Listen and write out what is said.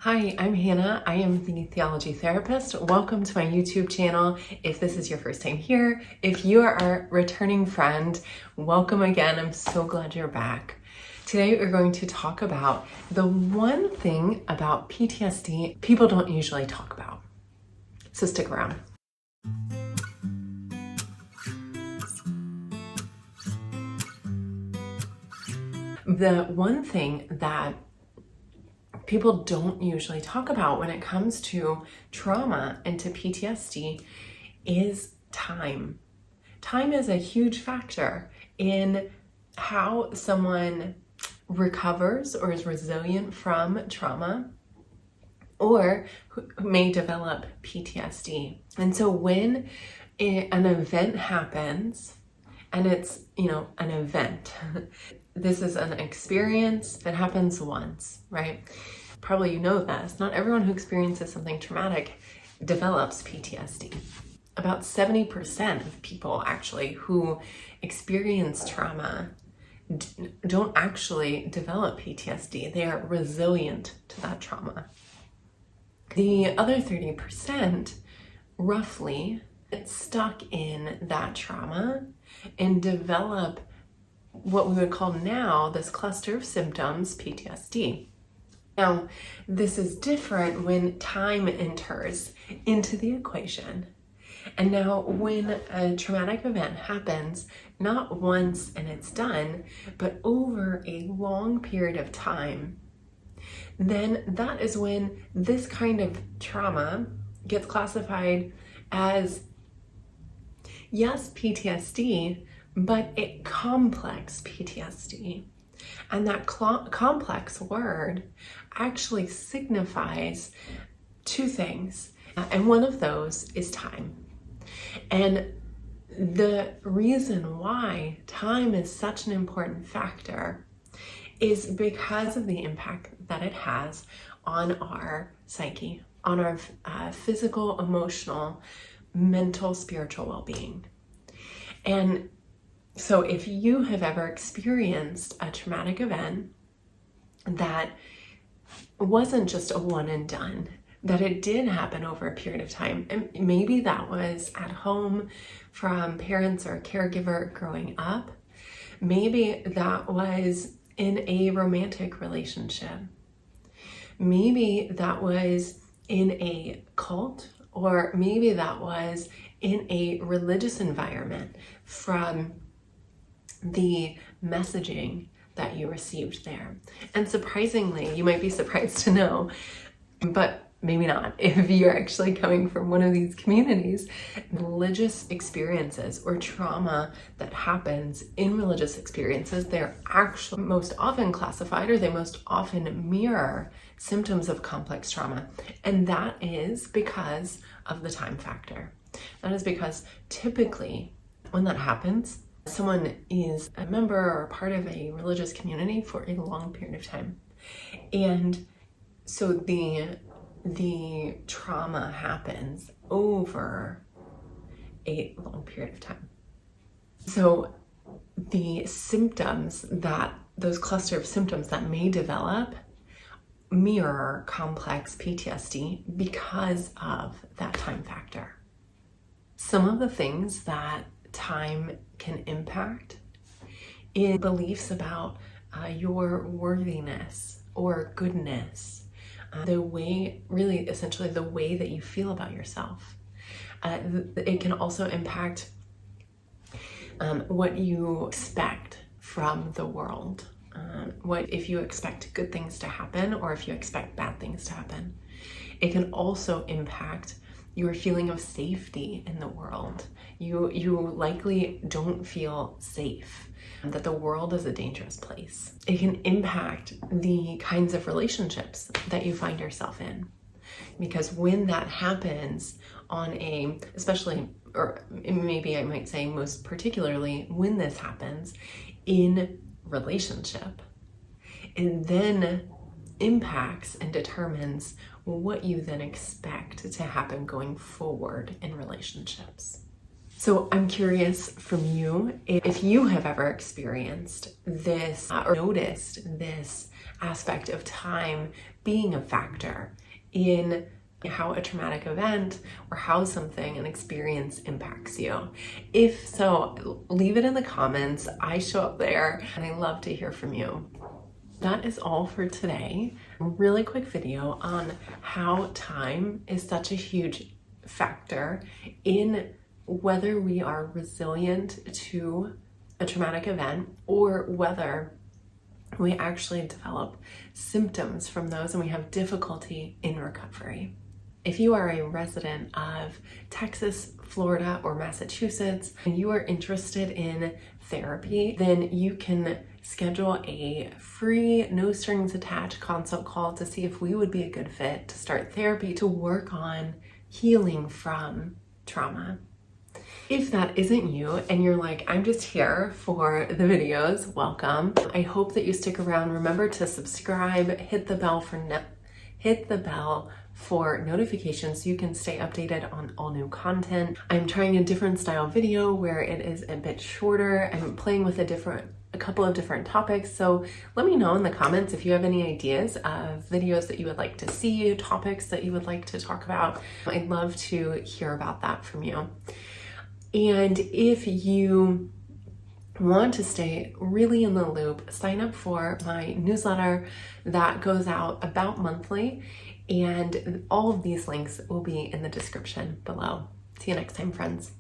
Hi, I'm Hannah. I am the theology therapist. Welcome to my YouTube channel. If this is your first time here, if you are a returning friend, welcome again. I'm so glad you're back. Today we're going to talk about the one thing about PTSD people don't usually talk about. So stick around. The one thing that people don't usually talk about when it comes to trauma and to PTSD is time. Time is a huge factor in how someone recovers or is resilient from trauma or who may develop PTSD. And so when an event happens, and it's, an event, this is an experience that happens once, right? Probably you know this. Not everyone who experiences something traumatic develops PTSD. About 70% of people actually who experience trauma don't actually develop PTSD. They are resilient to that trauma. The other 30%, roughly, get stuck in that trauma and develop what we would call now this cluster of symptoms, PTSD. Now, this is different when time enters into the equation. And now when a traumatic event happens, not once and it's done, but over a long period of time, then that is when this kind of trauma gets classified as, yes, PTSD, but a complex PTSD. And that complex word actually signifies two things. And one of those is time. And the reason why time is such an important factor is because of the impact that it has on our psyche, on our physical, emotional, mental, spiritual well-being. And so if you have ever experienced a traumatic event that wasn't just a one and done, that it did happen over a period of time, and maybe that was at home from parents or a caregiver growing up, maybe that was in a romantic relationship, maybe that was in a cult, or maybe that was in a religious environment from the messaging that you received there. And surprisingly, you might be surprised to know, but maybe not, if you're actually coming from one of these communities, religious experiences or trauma that happens in religious experiences, they're actually most often classified, or they most often mirror symptoms of complex trauma. And that is because of the time factor. That is because typically when that happens, someone is a member or part of a religious community for a long period of time. And so the trauma happens over a long period of time. So the symptoms those cluster of symptoms that may develop mirror complex PTSD because of that time factor. Some of the things that time can impact is beliefs about your worthiness or goodness, the way that you feel about yourself. It can also impact what you expect from the world. What if you expect good things to happen, or if you expect bad things to happen. It can also impact your feeling of safety in the world. You likely don't feel safe, that the world is a dangerous place. It can impact the kinds of relationships that you find yourself in. Because when that happens especially, or maybe I might say most particularly, when this happens in relationship, it then impacts and determines what you then expect to happen going forward in relationships. So I'm curious from you if you have ever experienced this or noticed this aspect of time being a factor in how a traumatic event or how an experience impacts you. If so, leave it in the comments. I show up there and I love to hear from you. That is all for today. A really quick video on how time is such a huge factor in whether we are resilient to a traumatic event or whether we actually develop symptoms from those and we have difficulty in recovery. If you are a resident of Texas, Florida, or Massachusetts, and you are interested in therapy, then you can schedule a free, no strings attached consult call to see if we would be a good fit to start therapy to work on healing from trauma. If that isn't you and you're like, I'm just here for the videos, welcome. I hope that you stick around. Remember to subscribe, hit the bell for notifications so you can stay updated on all new content. I'm trying a different style video where it is a bit shorter. I'm playing with a couple of different topics. So let me know in the comments if you have any ideas of videos that you would like to see, topics that you would like to talk about. I'd love to hear about that from you. And if you want to stay really in the loop, sign up for my newsletter that goes out about monthly, and all of these links will be in the description below. See you next time, friends.